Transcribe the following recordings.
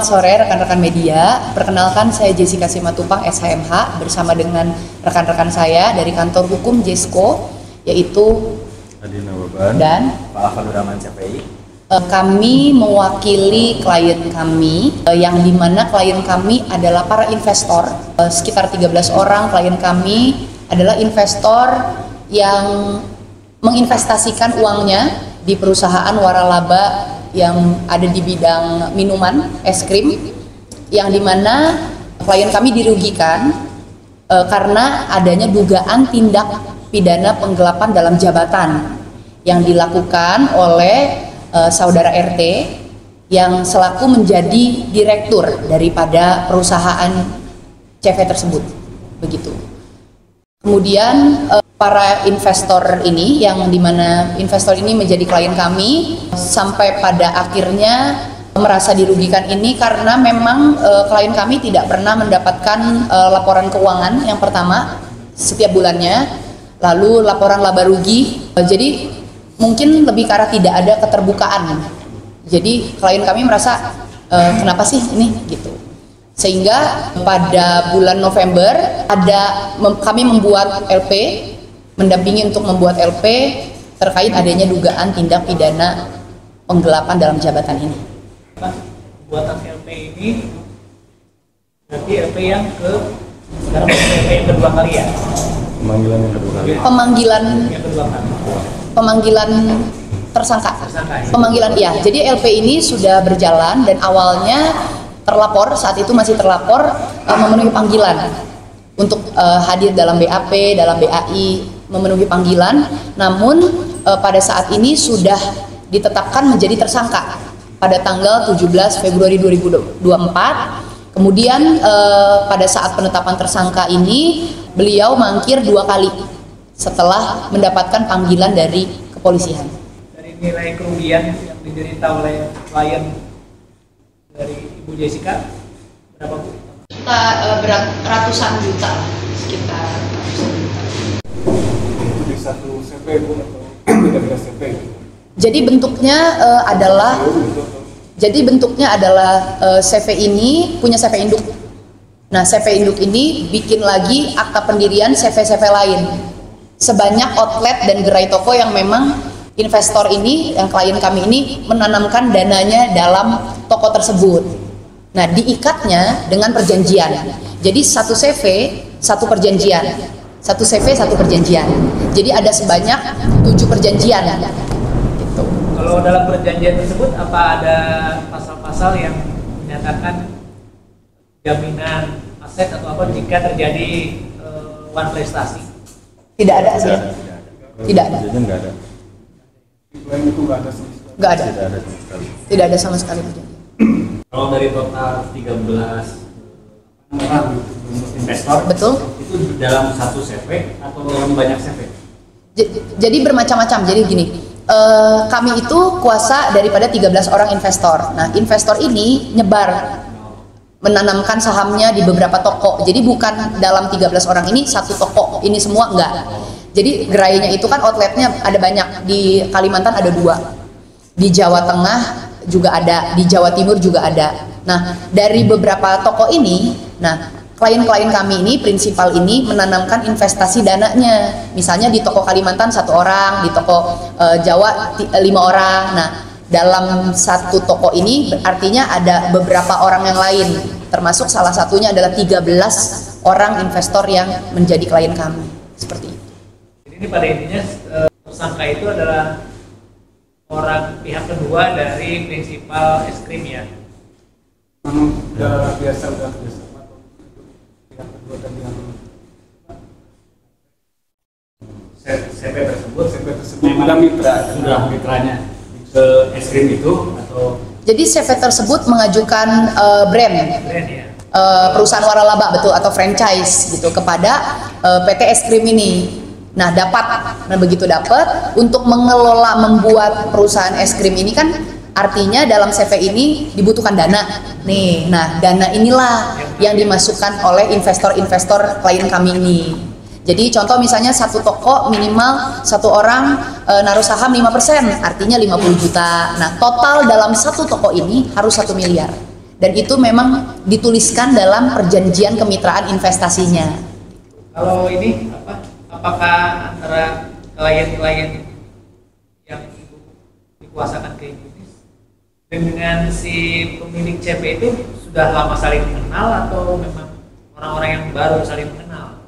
Selamat sore rekan-rekan media. Perkenalkan saya Jessica Simatupang SHMH bersama dengan rekan-rekan saya dari kantor hukum Jesco, yaitu Adina Waban dan Pak Afan CPI. Kami mewakili klien kami, yang dimana klien kami adalah para investor. Sekitar 13 orang klien kami adalah investor yang menginvestasikan uangnya di perusahaan waralaba yang ada di bidang minuman, es krim, yang dimana klien kami dirugikan karena adanya dugaan tindak pidana penggelapan dalam jabatan yang dilakukan oleh saudara RT yang selaku menjadi direktur daripada perusahaan CV tersebut, begitu. Kemudian para investor ini, yang dimana investor ini menjadi klien kami, sampai pada akhirnya merasa dirugikan ini karena memang klien kami tidak pernah mendapatkan laporan keuangan yang pertama setiap bulannya, lalu laporan laba rugi, jadi mungkin lebih ke arah tidak ada keterbukaan. Jadi klien kami merasa kenapa sih ini gitu. Sehingga pada bulan November kami membuat LP, mendampingi untuk membuat LP terkait adanya dugaan tindak pidana penggelapan dalam jabatan ini. Buatan LP ini berarti LP yang sekarang LP yang kedua kali ya? Pemanggilan yang kedua kali. Pemanggilan tersangka. Ya? Pemanggilan iya. Jadi LP ini sudah berjalan dan awalnya terlapor, saat itu masih terlapor, memenuhi panggilan untuk hadir dalam BAP, dalam BAI, memenuhi panggilan. Namun pada saat ini sudah ditetapkan menjadi tersangka pada tanggal 17 Februari 2024. Kemudian pada saat penetapan tersangka ini beliau mangkir 2 kali setelah mendapatkan panggilan dari kepolisian. Dari nilai kerugian yang diderita oleh klien dari Ibu Jessica berapa, Bu? Kita ratusan juta, sekitar ratusan juta. Itu di satu CP Bu atau beda-beda CP? Jadi bentuknya adalah CV ini punya CV induk. Nah, CV induk ini bikin lagi akta pendirian CV-CV lain. Sebanyak outlet dan gerai toko yang memang investor ini, yang klien kami ini menanamkan dananya dalam toko tersebut. Nah, diikatnya dengan perjanjian. Jadi satu CV, satu perjanjian. Satu CV, satu perjanjian. Jadi ada sebanyak 7 perjanjian. Gitu. Kalau dalam perjanjian tersebut apa ada pasal-pasal yang menyatakan jaminan aset atau apa jika terjadi one prestasi? Tidak ada sih. Tidak ada. Perjanjian nggak ada. Klaim itu nggak ada sama sekali. Nggak ada. Tidak ada sama sekali. Tidak ada sama sekali perjanjian. Kalau dari total 13 investor, Betul. itu dalam satu CV atau dalam banyak CV? Jadi bermacam-macam. Jadi gini, kami itu kuasa daripada 13 orang investor. Nah, investor ini nyebar, menanamkan sahamnya di beberapa toko. Jadi bukan dalam 13 orang ini satu toko, ini semua enggak. Jadi gerainya itu kan outletnya ada banyak. Di Kalimantan ada 2, di Jawa Tengah juga ada, di Jawa Timur juga ada. Nah, dari beberapa toko ini, nah klien-klien kami ini, prinsipal ini menanamkan investasi dananya. Misalnya di toko Kalimantan 1 orang, di toko Jawa 5 orang. Nah, dalam satu toko ini artinya ada beberapa orang yang lain, termasuk salah satunya adalah 13 orang investor yang menjadi klien kami. Seperti itu. Ini pada intinya tersangka itu adalah orang pihak kedua dari prinsipal es krim ya. Udah biasa pihak kedua tadi yang CV tersebut sudah mitra, sudah mitranya ke es krim itu atau? Jadi CV tersebut mengajukan brand Ya. perusahaan waralaba, betul, atau franchise gitu kepada PT es krim ini. Nah, begitu dapat untuk mengelola, membuat perusahaan es krim ini kan artinya dalam CV ini dibutuhkan dana nih. Nah, dana inilah yang dimasukkan oleh investor-investor klien kami ini. Jadi contoh misalnya satu toko minimal satu orang naruh saham 5%, artinya 50 juta. Nah, total dalam satu toko ini harus 1 miliar. dan itu memang dituliskan dalam perjanjian kemitraan investasinya. Kalau ini apakah antara klien-klien yang ibu dikuasakan ke ibu dengan si pemilik CP itu sudah lama saling mengenal atau memang orang-orang yang baru saling mengenal?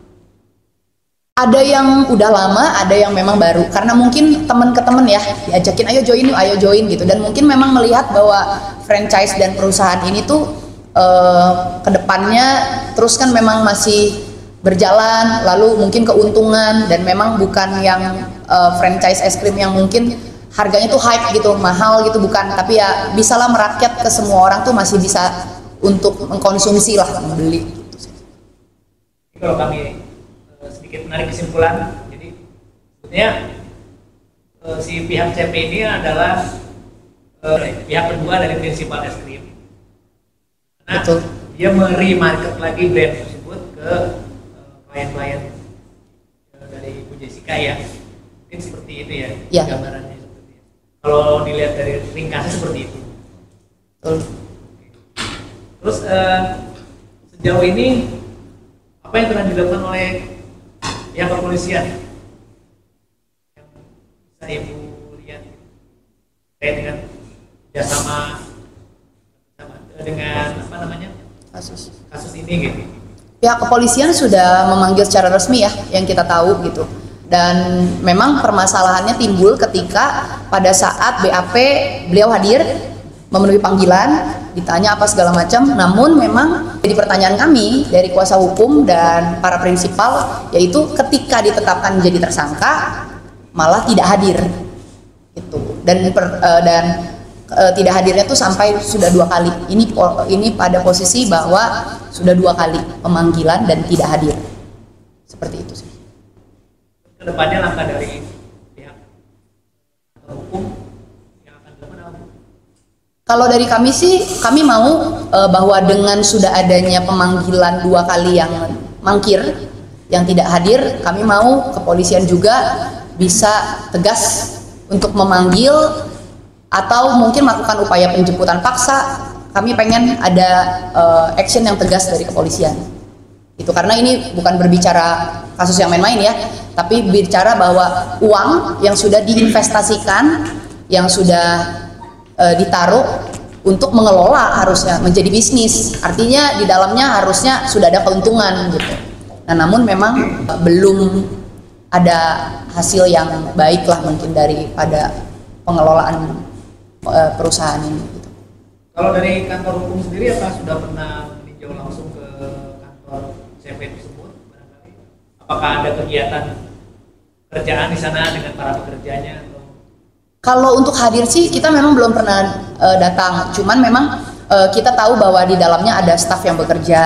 Ada yang udah lama, ada yang memang baru. Karena mungkin teman ke teman ya, diajakin ayo join yuk, ayo join gitu. Dan mungkin memang melihat bahwa franchise dan perusahaan ini tuh kedepannya terus kan memang masih berjalan, lalu mungkin keuntungan dan memang bukan yang franchise es krim yang mungkin harganya tuh hype gitu, mahal gitu, bukan. Tapi ya bisalah merakyat ke semua orang tuh masih bisa untuk mengkonsumsi lah, membeli. Kalau kami sedikit menarik kesimpulan, jadi sebetulnya si pihak CP ini adalah pihak kedua dari prinsipal es krim. Nah, Betul. dia meremarket lagi brand tersebut ke klien-klien dari Bu Jessica ya. Mungkin seperti itu ya, Ya. gambarannya seperti itu. Kalau dilihat dari ringkasnya seperti itu. Betul. Terus sejauh ini apa yang telah dilakukan oleh pihak kepolisian yang bisa ibu lihat terkait dengan kerjasama dengan apa namanya kasus ini gitu? Pihak kepolisian sudah memanggil secara resmi ya, yang kita tahu gitu. Dan memang permasalahannya timbul ketika pada saat BAP beliau hadir memenuhi panggilan, ditanya apa segala macam. Namun memang jadi pertanyaan kami dari kuasa hukum dan para prinsipal, yaitu ketika ditetapkan menjadi tersangka malah tidak hadir gitu. Dan tidak hadirnya tuh sampai sudah 2 kali. Ini pada posisi bahwa sudah 2 kali pemanggilan dan tidak hadir. Seperti itu sih. Kedepannya langkah dari pihak hukum yang akan dilakukan apa? Kalau dari kami sih, kami mau bahwa dengan sudah adanya pemanggilan 2 kali yang mangkir, yang tidak hadir, kami mau kepolisian juga bisa tegas untuk memanggil atau mungkin melakukan upaya penjemputan paksa. Kami pengen ada action yang tegas dari kepolisian. Itu karena ini bukan berbicara kasus yang main-main ya, tapi bicara bahwa uang yang sudah diinvestasikan, yang sudah ditaruh untuk mengelola harusnya menjadi bisnis. Artinya di dalamnya harusnya sudah ada keuntungan gitu. Nah, namun memang belum ada hasil yang baik lah mungkin daripada pengelolaan perusahaan ini gitu. Kalau dari kantor hukum sendiri apa sudah pernah meninjau langsung ke kantor CP tersebut barangkali? Apakah ada kegiatan kerjaan di sana dengan para pekerjanya? Kalau untuk hadir sih kita memang belum pernah datang. Cuman memang kita tahu bahwa di dalamnya ada staf yang bekerja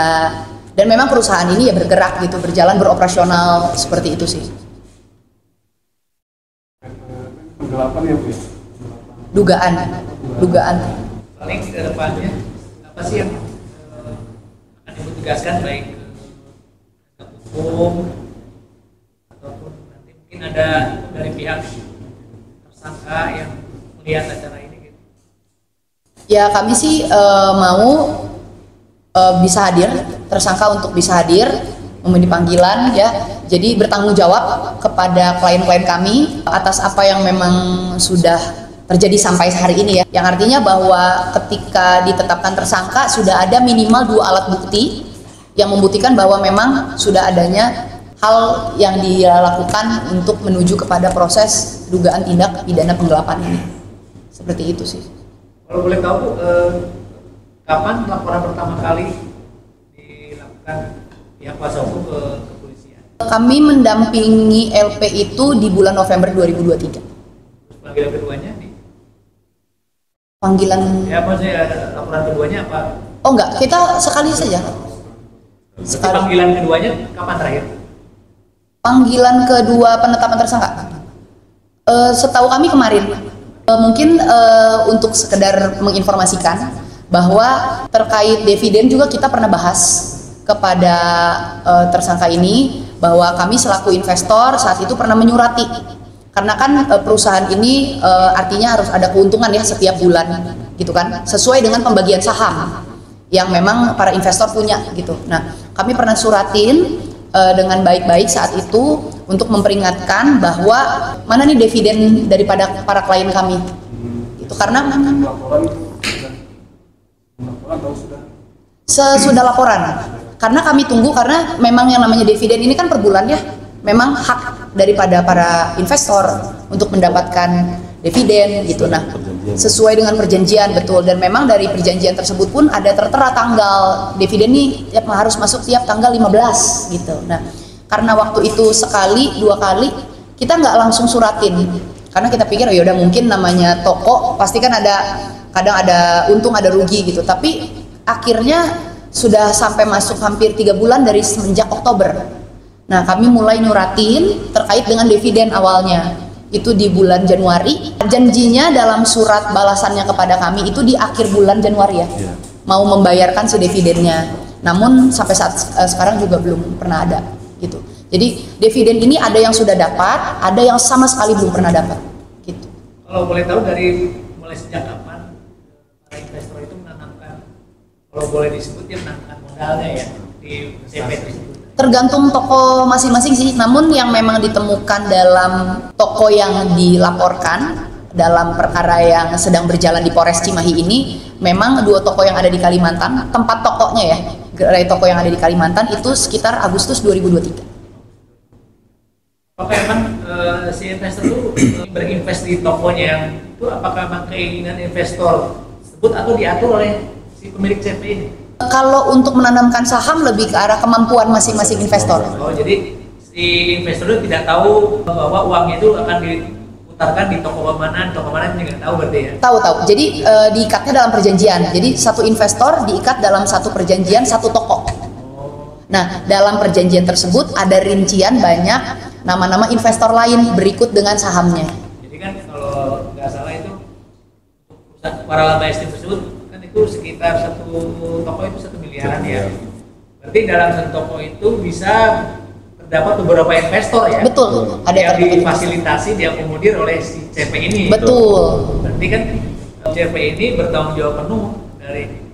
dan memang perusahaan ini ya bergerak gitu, berjalan beroperasional seperti itu sih. Penggelapan ya Bu ya? Dugaan. Paling ke depannya apa sih yang akan ibu tegaskan baik ke hukum ataupun nanti mungkin ada dari pihak tersangka yang melihat acara ini gitu? Ya kami sih mau bisa hadir, tersangka untuk bisa hadir, memenuhi panggilan ya. Jadi bertanggung jawab kepada klien-klien kami atas apa yang memang sudah terjadi sampai hari ini ya. Yang artinya bahwa ketika ditetapkan tersangka sudah ada minimal 2 alat bukti yang membuktikan bahwa memang sudah adanya hal yang dia lakukan untuk menuju kepada proses dugaan tindak pidana penggelapan ini. Seperti itu sih. Kalau boleh tahu kapan laporan pertama kali dilakukan pihak kuasa hukum ke kepolisian? Kami mendampingi LP itu di bulan November 2023. Terus panggilan keduanya nih? Panggilan? Ya maksudnya laporan keduanya apa? Oh enggak, kita sekali saja. Sekali. Panggilan keduanya kapan terakhir? Panggilan kedua penetapan tersangka? Setahu kami kemarin. Mungkin untuk sekedar menginformasikan bahwa terkait dividen juga kita pernah bahas kepada tersangka ini bahwa kami selaku investor saat itu pernah menyurati karena kan perusahaan ini artinya harus ada keuntungan ya setiap bulan gitu kan sesuai dengan pembagian saham yang memang para investor punya gitu. Nah, kami pernah suratin dengan baik-baik saat itu untuk memperingatkan bahwa mana nih dividen daripada para klien kami. Itu karena laporan itu laporan tahu sudah. sesudah laporan. Karena kami tunggu, karena memang yang namanya dividen ini kan per bulan ya. Memang hak daripada para investor untuk mendapatkan dividen gitu. Nah, sesuai dengan perjanjian, betul. Dan memang dari perjanjian tersebut pun ada tertera tanggal dividen nih harus masuk tiap tanggal 15 gitu. Nah, karena waktu itu sekali, 2 kali kita nggak langsung suratin. Karena kita pikir oh yaudah mungkin namanya toko pasti kan ada, kadang ada untung ada rugi gitu. Tapi akhirnya sudah sampai masuk hampir 3 bulan dari semenjak Oktober. Nah, kami mulai nyuratin terkait dengan dividen awalnya. Itu di bulan Januari. Janjinya dalam surat balasannya kepada kami itu di akhir bulan Januari ya. Mau membayarkan si dividennya. Namun sampai saat sekarang juga belum pernah ada gitu. Jadi dividen ini ada yang sudah dapat, ada yang sama sekali belum pernah dapat gitu. Kalau boleh tahu dari mulai sejak kapan para investor itu menanamkan, kalau boleh disebut ya menanamkan modalnya ya di CP tersebut? Tergantung toko masing-masing sih, namun yang memang ditemukan dalam toko yang dilaporkan dalam perkara yang sedang berjalan di Polres Cimahi ini, memang 2 toko yang ada di Kalimantan, tempat tokonya ya, gerai toko yang ada di Kalimantan itu sekitar Agustus 2023. Apakah emang si investor itu berinvest di tokonya yang itu, apakah memang keinginan investor tersebut atau diatur oleh si pemilik CP ini? Kalau untuk menanamkan saham lebih ke arah kemampuan masing-masing investor. Oh, jadi si investor itu tidak tahu bahwa uangnya itu akan diputarkan di toko mana juga tahu berarti ya? Tahu. Jadi diikatnya dalam perjanjian. Jadi satu investor diikat dalam satu perjanjian satu toko. Nah, dalam perjanjian tersebut ada rincian banyak nama-nama investor lain berikut dengan sahamnya. Jadi kan kalau nggak salah itu para laba estim tersebut itu sekitar satu toko itu 1 miliaran ya. Berarti dalam satu toko itu bisa terdapat beberapa investor ya. Betul. Ada yang difasilitasi, diakomodir oleh si CP ini. Betul. Berarti kan CP ini bertanggung jawab penuh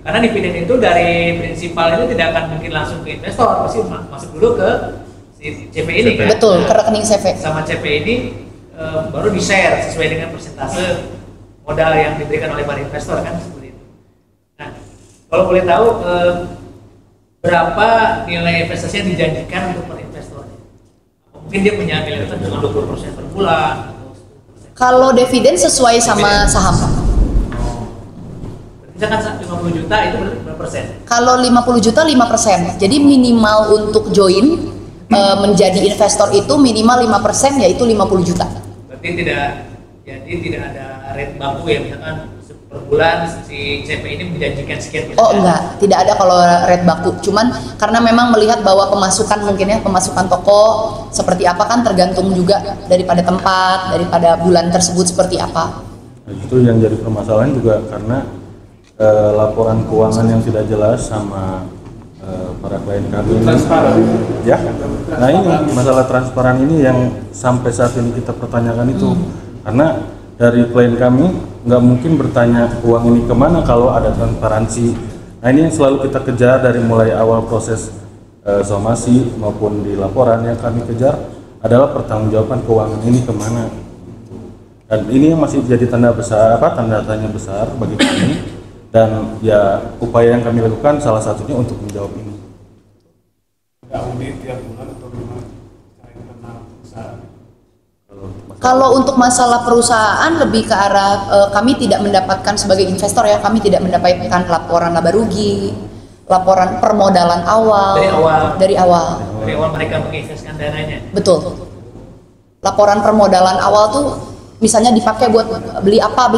karena dividen itu dari prinsipal itu tidak akan mungkin langsung ke investor, pasti masuk dulu ke si CP ini kan. Betul, ke rekening CP. Sama CP ini baru di-share sesuai dengan persentase modal yang diberikan oleh para investor kan. Nah, kalau boleh tahu berapa nilai investasi yang dijanjikan untuk para investor? Mungkin dia punya nilai investasi dengan 20% per bulan atau 10%. Kalau dividen sesuai sama saham. Misalkan 50 juta itu berapa persen? Kalau 50 juta 5%. Jadi minimal untuk join menjadi investor itu minimal 5% yaitu 50 juta. Berarti tidak ada rate baku ya, misalkan per bulan si CP ini menjanjikan sekian persen? Oh enggak, tidak ada kalau rate baku. Cuman karena memang melihat bahwa pemasukan mungkin ya, pemasukan toko seperti apa kan tergantung juga daripada tempat, daripada bulan tersebut seperti apa. Nah, itu yang jadi permasalahan juga karena laporan keuangan yang tidak jelas sama para klien kami. Transparan. Ya. Nah ini masalah transparan ini yang sampai saat ini kita pertanyakan itu karena dari klien kami nggak mungkin bertanya uang ini kemana kalau ada transparansi. Nah ini yang selalu kita kejar dari mulai awal proses somasi maupun di laporan yang kami kejar adalah pertanggungjawaban keuangan ini kemana. Dan ini yang masih jadi tanda tanya besar bagi kami dan ya upaya yang kami lakukan salah satunya untuk menjawab ini. Ada audit tiap bulan atau gimana? Cara internal perusahaan. Kalau untuk masalah perusahaan lebih ke arah kami tidak mendapatkan sebagai investor ya, kami tidak mendapatkan laporan laba rugi, laporan permodalan awal. Dari awal mereka menginvestkan dananya. Betul. Laporan permodalan awal tuh misalnya dipakai buat beli apa,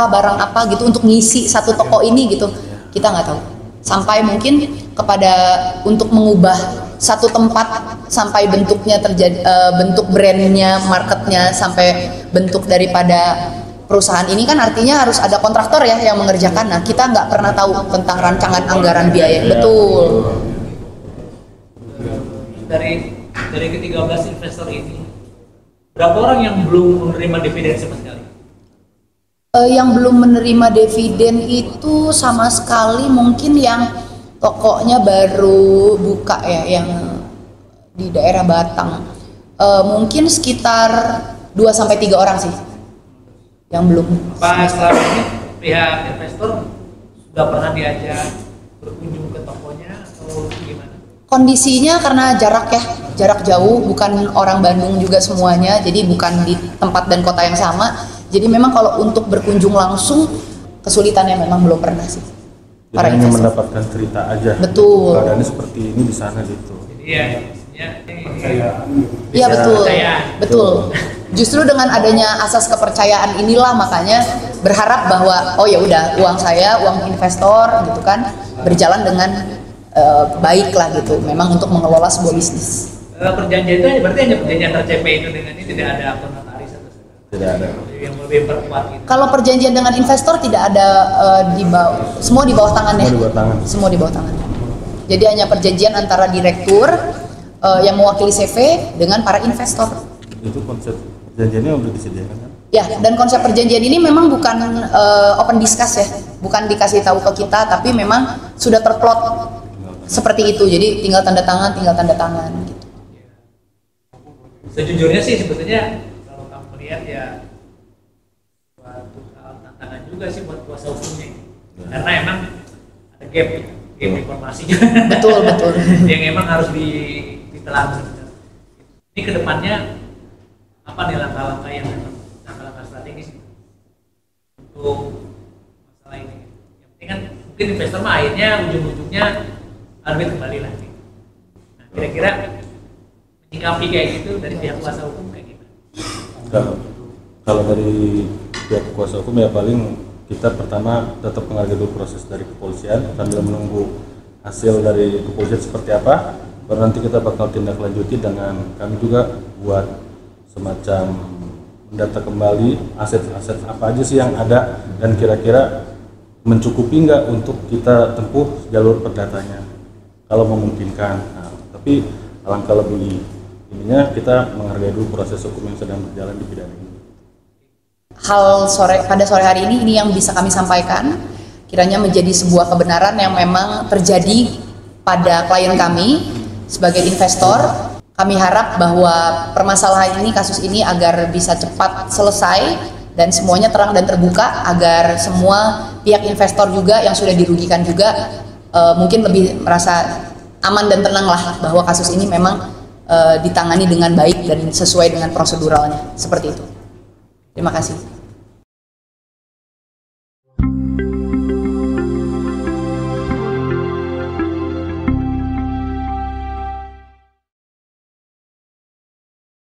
barang apa gitu untuk ngisi satu toko ini gitu. Kita nggak tahu. Sampai mungkin kepada untuk mengubah satu tempat sampai bentuknya terjadi, bentuk brandnya, marketnya, sampai bentuk daripada perusahaan ini kan artinya harus ada kontraktor ya yang mengerjakan. Nah kita nggak pernah tahu tentang rancangan anggaran biaya. Betul. Dari ke-13 investor ini, berapa orang yang belum menerima dividen sama sekali? Yang belum menerima dividen itu sama sekali mungkin yang Tokonya baru buka ya, yang di daerah Batang. Mungkin sekitar 2-3 orang sih yang belum. Apa selama ini pihak investor sudah pernah diajak berkunjung ke tokonya atau gimana? Kondisinya karena jarak jauh, bukan orang Bandung juga semuanya, jadi bukan di tempat dan kota yang sama. Jadi memang kalau untuk berkunjung langsung kesulitannya memang belum pernah sih. Kita hanya mendapatkan cerita aja. Betul. Keadaannya seperti ini di sana gitu. Jadi ya, Iya betul, kepercayaan. betul. Justru dengan adanya asas kepercayaan inilah makanya berharap bahwa oh ya udah uang saya, uang investor gitu kan berjalan dengan baik lah gitu. Memang untuk mengelola sebuah bisnis. Perjanjian itu berarti hanya perjanjian antara CP itu dengan ini, tidak ada akun notaris atau Tidak ada. yang lebih perkuat gitu. Kalau perjanjian dengan investor tidak ada di bawah, semua di bawah tangan ya. Semua di bawah tangan. Semua di bawah tangan. Jadi hanya perjanjian antara direktur yang mewakili CV dengan para investor. Itu konsep perjanjiannya udah disediakan kan? Ya, dan konsep perjanjian ini memang bukan open discuss ya, bukan dikasih tahu ke kita, tapi memang sudah terplot seperti itu. Jadi tinggal tanda tangan gitu. Sejujurnya sih sebetulnya kalau kamu melihat ya suatu hal tantangan juga sih buat kuasa hukumnya, karena emang ada gap informasinya. Betul. Yang emang harus ditelah benar. Ini kedepannya apa nih langkah-langkah yang memang langkah-langkah strategis untuk masalah ini? Yang penting kan mungkin investor mah akhirnya ujung-ujungnya harus kembali lagi. Nah, kira-kira menyikapi kayak gitu dari pihak kuasa hukum kayak gitu. Kalau dari pihak kuasa hukum ya paling kita pertama tetap menghargai dulu proses dari kepolisian sambil menunggu hasil dari kepolisian seperti apa, baru nanti kita bakal tindak lanjuti dengan kami juga buat semacam mendata kembali aset-aset apa aja sih yang ada dan kira-kira mencukupi nggak untuk kita tempuh jalur perdatanya kalau memungkinkan. Nah, tapi alangkah lebih ininya kita menghargai dulu proses hukum yang sedang berjalan di bidang ini. Pada sore hari ini yang bisa kami sampaikan kiranya menjadi sebuah kebenaran yang memang terjadi pada klien kami sebagai investor. Kami harap bahwa permasalahan ini, kasus ini agar bisa cepat selesai dan semuanya terang dan terbuka agar semua pihak investor juga yang sudah dirugikan juga mungkin lebih merasa aman dan tenang lah bahwa kasus ini memang ditangani dengan baik dan sesuai dengan proseduralnya, seperti itu. Terima kasih.